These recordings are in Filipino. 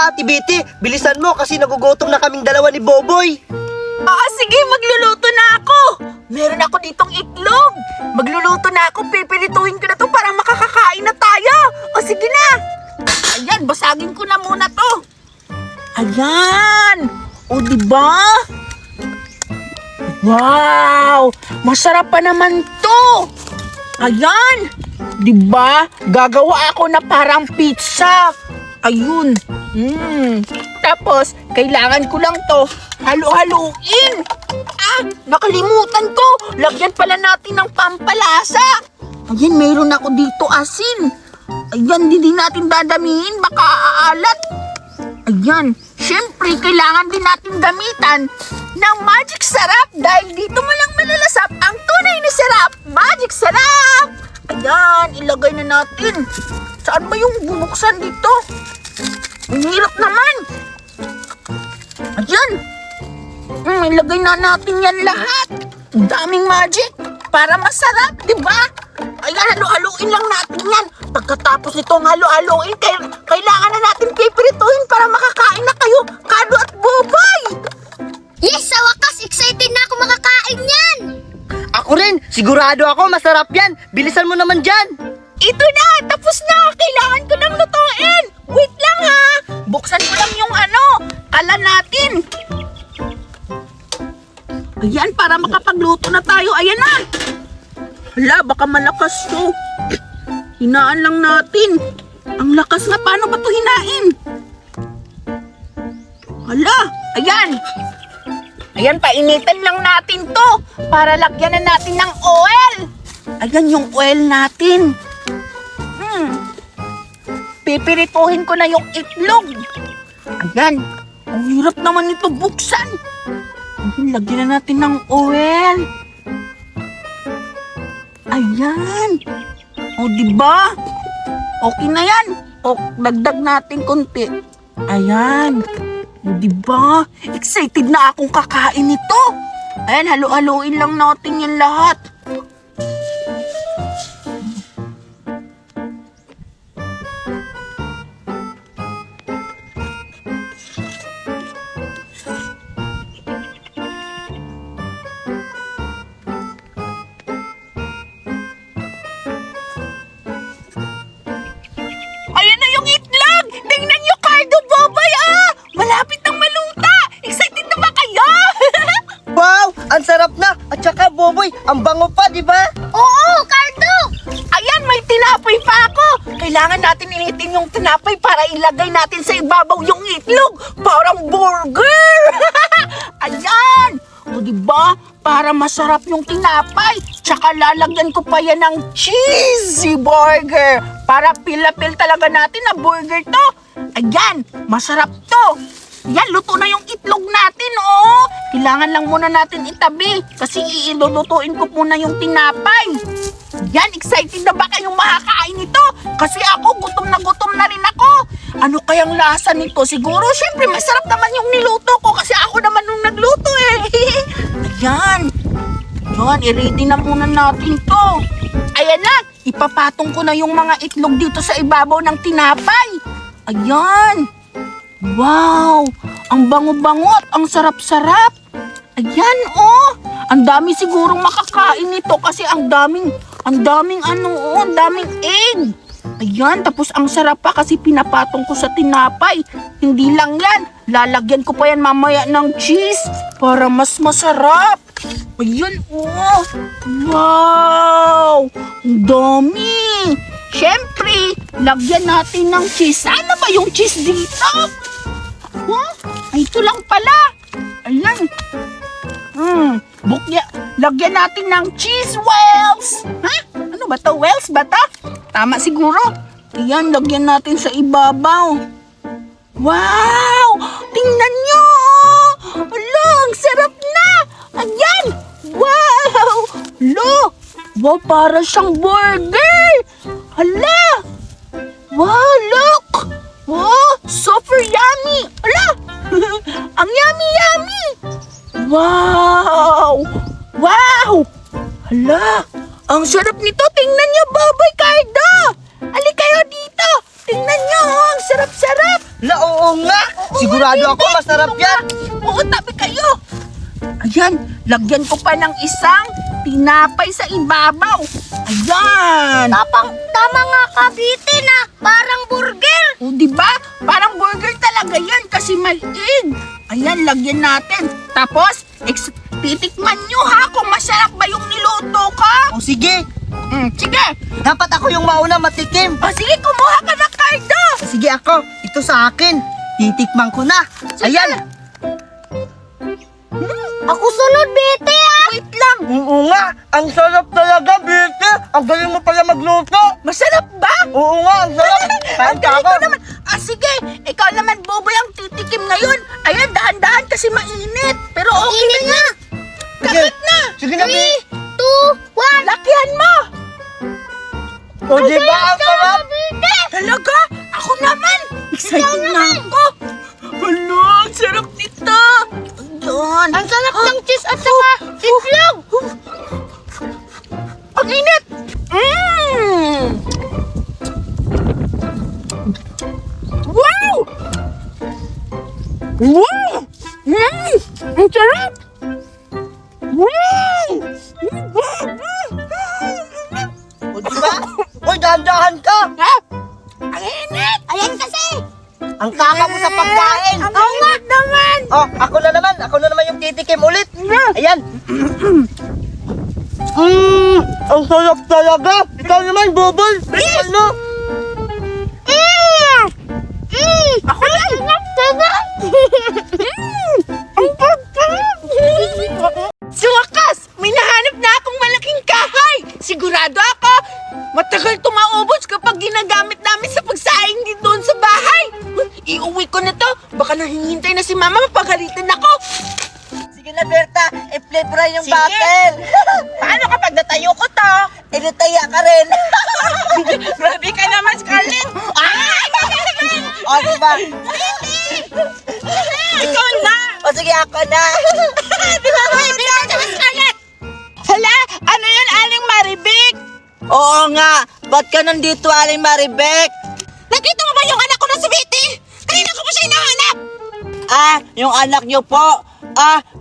na, Ate Betty. Bilisan mo kasi nagugutom na kaming dalawa ni Boboy. Sige, magluluto na ako. Meron ako ditong itlog. Magluluto na ako, pipirituhin ko na to para makakakain na tayo. Sige na. Ayan, basagin ko na muna to. Ayan. Diba? Wow! Masarap pa naman to. Ayan. Diba? Gagawa ako na parang pizza. Ayun. Tapos, kailangan ko lang to halo-haluin. Nakalimutan ko. Lagyan pala natin ng pampalasa. Ayan, mayroon ako dito asin. Ayan, hindi natin dadamihin. Baka aalat. Ayan, syempre, kailangan din natin gamitan ng magic sarap dahil dito mo lang malalasap ang tunay na sarap. Magic sarap! Ayan, ilagay na natin. Saan ba yung bubuksan dito? Ang hirap naman. Ayan. Ilagay na natin yan lahat. Ang daming magic para masarap, di ba? Ayan, halo-haluin lang natin yan. Pagkatapos nitong halo-haluin, kailangan na natin pipirituhin para makakain na kayo, Kado at Boboy. Yes, sa wakas, excited na ako makakain yan. Ako rin, sigurado ako masarap yan. Bilisan mo naman dyan. Ito na, tapos na. Kailangan ko lang lutuin. Wait lang ha. Buksan ko lang yung kalan natin. Ayan, para makapagluto na tayo. Ayan na. Hala, baka malakas to. Hinaan lang natin. Ang lakas nga, paano ba to hinain? Hala, ayan. Ayan, painitin lang natin to para lagyan na natin ng oil. Ayan yung oil natin. Pipirituhin ko na yung itlog. Ayan, ang hirap naman ito buksan. Ayan, lagyan na natin ng oil. Ayan. Diba? Okay na yan. Dagdag natin konti. Ayan. Diba? Excited na akong kakain ito. Ayan, halo-haloin lang natin yan lahat. Ayan na yung itlog! Tingnan nyo, Cardo, Boboy, malapit nang maluta! Excited na ba kayo? Wow, ang sarap na. At saka Boboy, ang bango pa, di ba? Oo, Cardo! Ayan, may tinapay pa ako! Kailangan natin initin yung tinapay para ilagay natin sa ibabaw yung itlog! Parang burger! Ayan! Diba? Para masarap yung tinapay. Tsaka lalagyan ko pa yan ng cheesy burger. Para pila-pil talaga natin na burger to. Ayan, masarap to. Yan, luto na yung itlog natin, Kailangan lang muna natin itabi kasi ilulutuin ko muna yung tinapay. Yan, excited na ba kayong makakain ito? Kasi ako, gutom na rin ako. Ano kayang lasa nito? Siguro, syempre, masarap naman yung niluto ko kasi ako naman nung nagluto Ayan. Yan, i-ready na muna natin to. Ayan na, ipapatong ko na yung mga itlog dito sa ibabaw ng tinapay. Ayan. Wow, ang bango-bango at ang sarap-sarap. Ayan, ang dami sigurong makakain nito kasi ang daming egg. Ayan, tapos ang sarap pa kasi pinapatong ko sa tinapay. Hindi lang yan, lalagyan ko pa yan mamaya ng cheese para mas masarap. Ayan, wow, ang dami. Siyempre, lagyan natin ng cheese. Ano ba yung cheese dito? Ay, ito lang pala. Ayan. Lagyan natin ng cheese wells. Ano ba to? Wells ba to? Tama siguro. Ayan, lagyan natin sa ibabaw. Wow! Tingnan nyo! Alo, ang sarap na! Ayan! Wow! Alo! Wow, para siyang burger! Hala! Wow, look! Wow, super yummy! Hala! Ang yummy! Wow! Wow! Hala! Ang sarap nito! Tingnan niyo, Boboy, Cardo! Ali kayo dito! Tingnan niyo, ang sarap-sarap! Oo nga. Sigurado ako, masarap yan. Oo, tabi kayo. Ayan, lagyan ko pa ng isang tinapay sa ibabaw. Ayan. Tama nga ka, bitin ah. Parang burger. O, di ba? Parang burger talaga yan kasi maliit. Ayan, lagyan natin. Tapos, titikman nyo ha kung masarap ba yung niluto ko. O sige, Sige. dapat ako yung mauna matikim. O, sige, kumuha ka na, Cardo. Sige ako, ito sa akin. Titikman ko na. Ayan. Ako sunod, biti ah. Wait lang. Oo nga, ang sarap talaga, Bete. Ang galing mo pala magluto. Masarap ba? Oo nga, ang sarap. Kain Ang ka galing ako. ko naman. Sige, ikaw naman, Boboy, ang titikim ngayon. Ayan, dahan-dahan kasi mainit. Pero okay Init na. Sige. Kapit na. Sige na, 3, Bete. 2, 1. Lakihan mo. O diba, ang sarap? Talaga? Ako naman. Excited na ako. Hala, ang sarap nito. Ayan. Ang sarap ng cheese at saka itlog. Ang init. Wow! Wow! Ang sarap! Wow! O diba? Uy, dahan-dahan ka. Ha? Ang init! Ayan kasi. Ang kaka mo sa pagkain. Ang init naman! Oh, ako na naman yung titikim ulit. Ayan. Ang sarap talaga. Ikaw naman, Bubol. Ikaw mo. Ako lang! Sa wakas, may nahanap na akong malaking kahoy. Sigurado ako, matagal ito maubos kapag ginagamit namin sa pagsaing din doon sa bahay. Iuwi ko na to. Baka nahihintay na si Mama, mapagalitan ako. Sige na, Berta. I-play mo rin yung Sige. battle. Paano kapag natayo ko to? Initaya ka rin. Grabe ka naman, Scarlett. O, diba? Ikaw na. O, sige, ako na. Hala, ano yun, Aling Maribik? Oo nga. Ba't ka nandito, Aling Maribek? Nakita mo ba yung anak ko na si Betty? Kanina ko pa siya hinahanap. Yung anak niyo po.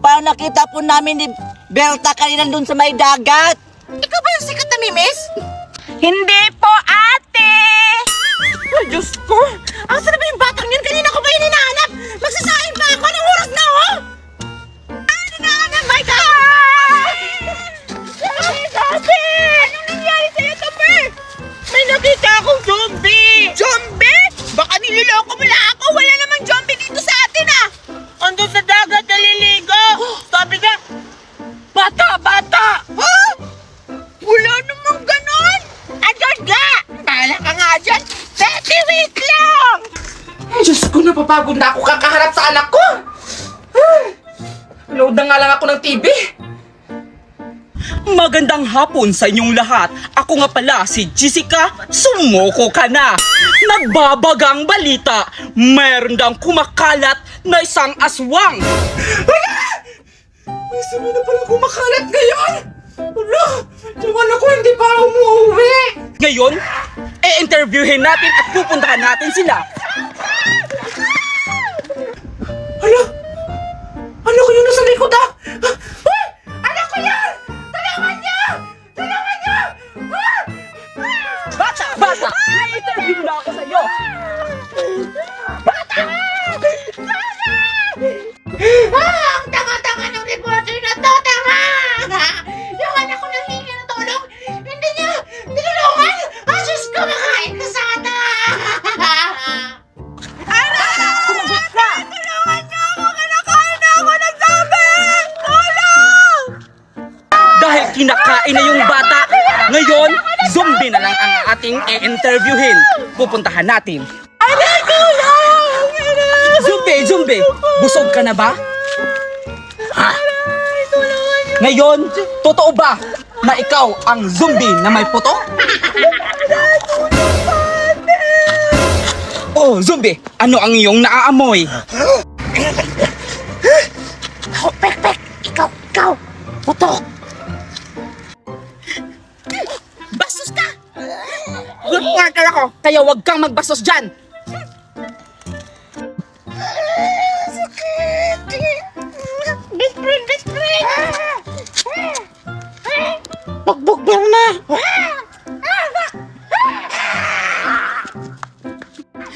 Parang nakita po namin ni Berta kanina dun sa may dagat. Ikaw ba yung sikat na mimis? Hindi po, ate! Ay, Diyos ko! Ang sarap yung batang yun! Kanina ko ba yun hinahanap? Magsasain pa ako! Anong oras na, oh? Hinahanap! My God! Ay, sabi! Anong nangyari sa'yo, Tupper? May nakita akong zombie! Zombie? Baka niloloko mo lang ako! Wala namang zombie dito sa atin, ah! Andun sa dagat, naliligo! Sabi ka, bata! Huh? Wala namang ganon! Andyan ka! Bahala ka nga dyan! Betty, wait lang! Ay, Diyos ko, napapagod na ako kakaharap sa anak ko! Load na nga lang ako ng TV! Magandang hapon sa inyong lahat. Ako nga pala si Jessica. Sumoko ka na. Nagbabagang balita. Mayroon daw kumakalat na isang aswang. May sabi na pala kumakalat ngayon! Wala! Yung anak ko hindi pa umuwi! Ngayon, i-interviewin natin at pupuntahan natin sila. Hala! Anak ko yun nasa likod ah! Uy! Anak ko yan! Tulungan niyo! Tulungan niyo! Bata! I-interview na ako sa iyo. Ang tanga-tanga ng reporter na to! Tanga! Yung anak ko nanghingi ng tulong, hindi niya tinulungan! Diyos ko, makain ka sana! Sumagot ka! Tulungan niyo ako! Kinakain na ako ng zombie! Tulong! Dahil kinakain na yung bata, ngayon, zombie na lang ang ating i-interviewin. Pupuntahan natin. Anak, tulong! Zombie! Busog ka na ba? Ha? Ngayon, totoo ba na ikaw ang zombie na may puto? Oh, zombie! Ano ang iyong naaamoy? Ikaw! Putok! Bastos ka! Good partner ako, kaya wag kang magbastos dyan! Best friend, best friend! Bugbog na!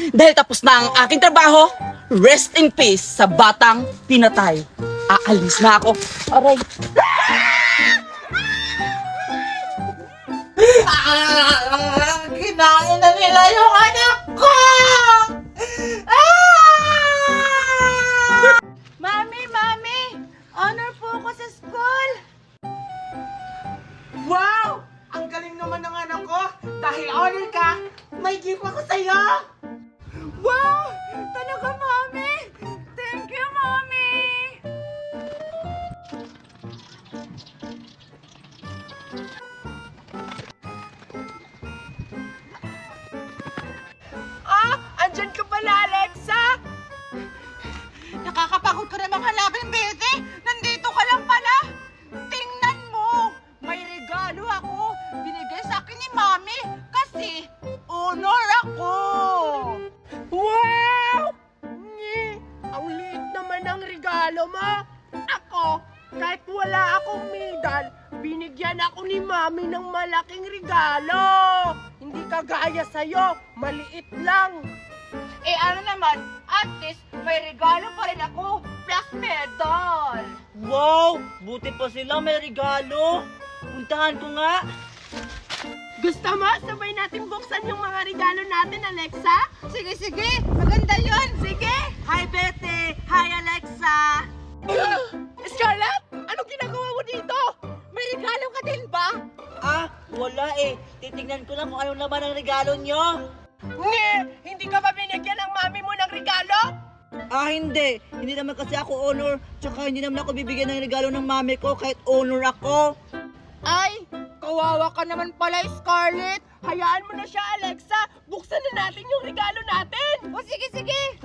Dahil tapos na ang aking trabaho, rest in peace sa batang pinatay. Aalis na ako. Aray. Kinain na nila yung anak ko! Mami, Mami! Honor po ako sa school! Wow! Ang galing naman ng anak ko! Dahil honor ka, may gift ako sa'yo! Wow! Talaga, Mami! Thank you, Mami! Andyan ka pala, Alexa! Nakakapagod ka namang hanapin, Betty! Nandito ka lang pala! Tingnan mo! May regalo ako! Binigay sa akin ni Mami kasi honor ako! Wow! Ang liit naman ang regalo mo! Ako, kahit wala akong medal, binigyan ako ni Mami ng malaking regalo! Hindi kagaya sa'yo, maliit lang! Eh ano naman, at least may regalo pa rin ako, plus medal! Wow! Buti pa sila may regalo. Puntahan ko nga. Gusto mo, sabay natin buksan yung mga regalo natin, Alexa? Sige, sige! Maganda yon. Sige! Hi, Betty! Hi, Alexa! Scarlett, anong ginagawa mo dito? May regalo ka din ba? Ah, wala eh. Titignan ko lang kung anong laman ng regalo nyo. Hindi ka ba binigyan ng mami mo ng regalo? Ah, hindi. Hindi naman kasi ako honor. Tsaka hindi naman ako bibigyan ng regalo ng mami ko kahit honor ako. Ay, kawawa ka naman pala, Scarlett. Hayaan mo na siya, Alexa. Buksan na natin yung regalo natin. O sige, sige.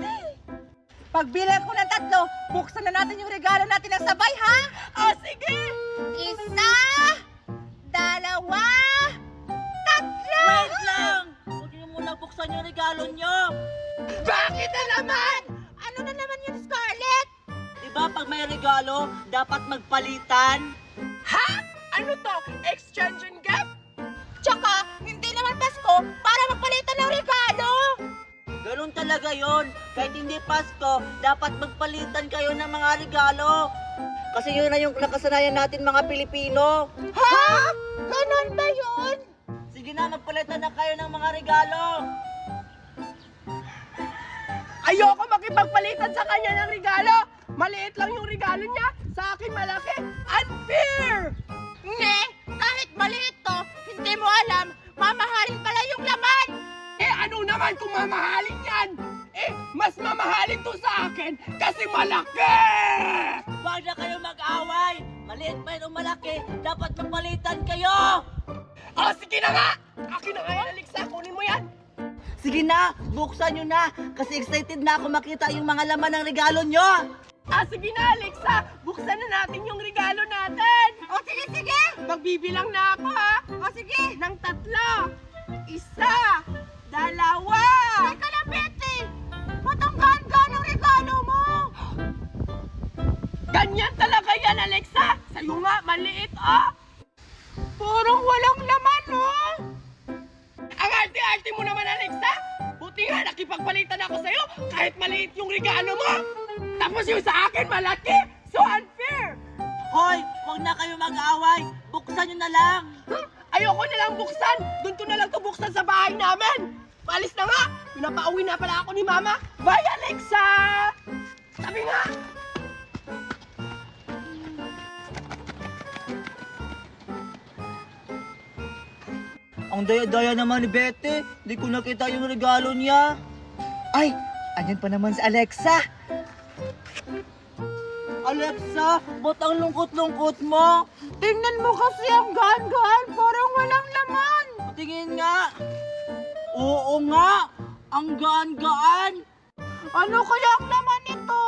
Pagbilang ko ng 3, buksan na natin yung regalo natin ng sabay, ha? O sige. 1, 2, 3. Wait lang! Huwag niyo muna buksan yung regalo nyo. Bakit na naman? Ano na naman yun, Scarlett? Diba pag may regalo, dapat magpalitan? Ha? Ano to? Exchange and gift? Tsaka, hindi naman Pasko para magpalitan ng regalo. Ganun talaga yon. Kahit hindi Pasko, dapat magpalitan kayo ng mga regalo. Kasi yun na yung nakasanayan natin mga Pilipino. Ha? Ganon ba yun? Sige na, magpalitan na kayo ng mga regalo. Ayoko makipagpalitan sa kanya ng regalo. Maliit lang yung regalo niya. Sa akin malaki. Unfair! Nge, kahit maliit to, hindi mo alam, mamahalin pala yung laman. Eh ano naman kung mamahalin yan? Eh, mas mamahalin to sa akin kasi malaki! Huwag na kayo mag-away. Maliit pa yun o malaki, dapat magpalitan kayo. Oh, sige na nga! Akin na nga yan, Alexa. Kunin mo yan. Sige na, buksan nyo na. Kasi excited na ako makita yung mga laman ng regalo nyo. Sige na, Alexa. Buksan na natin yung regalo natin. O, sige, sige. Magbibilang na ako, ha? O, sige. Ng 3. 1, 2. Teka lang, Betty. Ba't ang gaan-gaan ang regalo mo? Ganyan talaga yan, Alexa. Sa'yo nga, maliit, Parang walang laman, Ang arte-arte mo naman, Alexa. Buti nga, nakipagpalitan ako sa'yo kahit maliit yung regalo mo. Tapos yung sa akin, malaki. So unfair. Hoy, huwag na kayo mag-away. Buksan nyo na lang. Ayoko na lang buksan. Doon ko na lang to buksan sa bahay namin. Paalis na nga. Pinapauwi na pala ako ni Mama. Bye, Alexa! Sabi nga. Ang daya-daya naman ni Betty. Di ko nakita yung regalo niya. Ay, andyan pa naman si Alexa. Alexa, ba't ang lungkot-lungkot mo? Tingnan mo kasi ang gaan-gaan. Parang walang laman. Tingin nga. Oo nga, ang gaan-gaan. Ano kaya ang laman nito?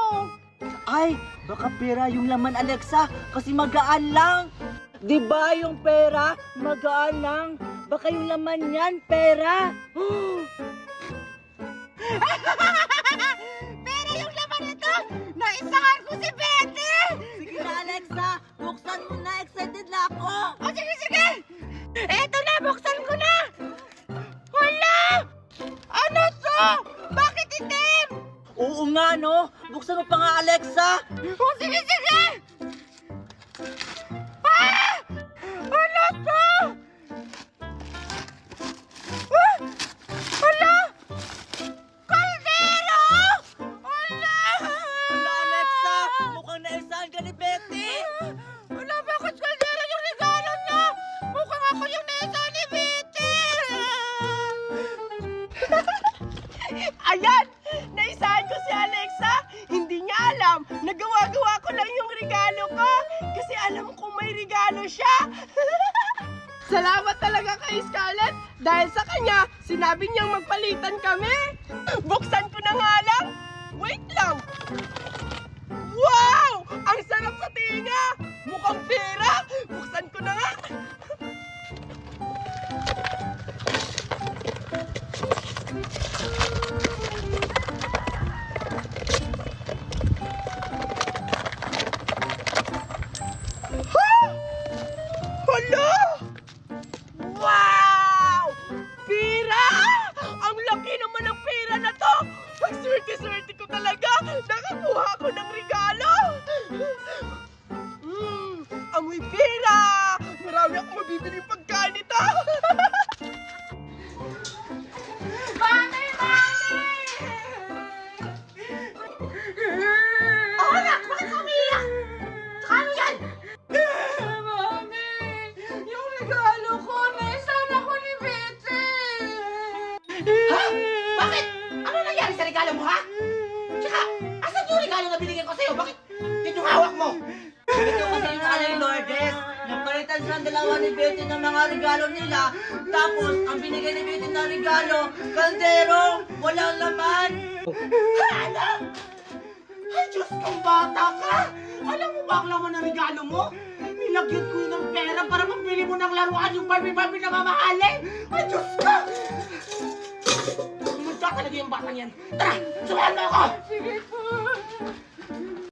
Ay, baka pera yung laman, Alexa, kasi magaan lang. Di ba yung pera, magaan lang? Baka yung laman yan, pera. Pero yung laman nito, naisahan ko si nga, no? Buksan mo pa nga, Alexa! Oh, sige, sige! Ah! Hala ka! Ah! Hala! Kaldero! Hala! Wala, Alexa! Mukhang naisahan ka ni Betty! Wala, bakit kaldero yung regalo niya? Mukhang ako yung nesa ni Betty! Ayan! Naisahan ko si Alexa! Hindi niya alam na gawa-gawa ko lang yung regalo ko kasi alam kong may regalo siya! Salamat talaga kay Scarlett dahil sa kanya, sinabi niyang magpalitan kami! Buksan ko na nga lang! Wait lang! Wow! Ang sarap sa tinga! Mukhang pera! Buksan ko na nga! Hala! Wow! Pera! Ang laki naman ng pera na to! Ang swerte-swerte ko talaga! Nakakuha ako ng regalo! Amoy pera! Marami akong mabibili pagkain nito! Mami! Mami! Oh, anak! Bakit umiyak? Tsaka ano yan? Mami! Yung regalo ko, naisan ako ni Betty! Ha? Bakit? Ano nangyari sa regalo mo, ha? Tsaka, asan yung regalo na binigyan ko sa'yo? Bakit yun yung hawak mo? Ito kasi yung alay Lourdes. Napalitan silang dalawa ni Betty ng mga regalo nila. Tapos, ang binigay ni Betty na regalo, kaldero, walang laman. Ano? Ay, Diyos kong bata ka! Alam mo ba ang laman ng regalo mo? Nilagyan ko yun ng pera para mabili mo ng laruan yung Barbie na mamahalin! Ay, Diyos ka! Pumunta talaga yung batang yan! Tara! Sumahan mo ako! Sige po!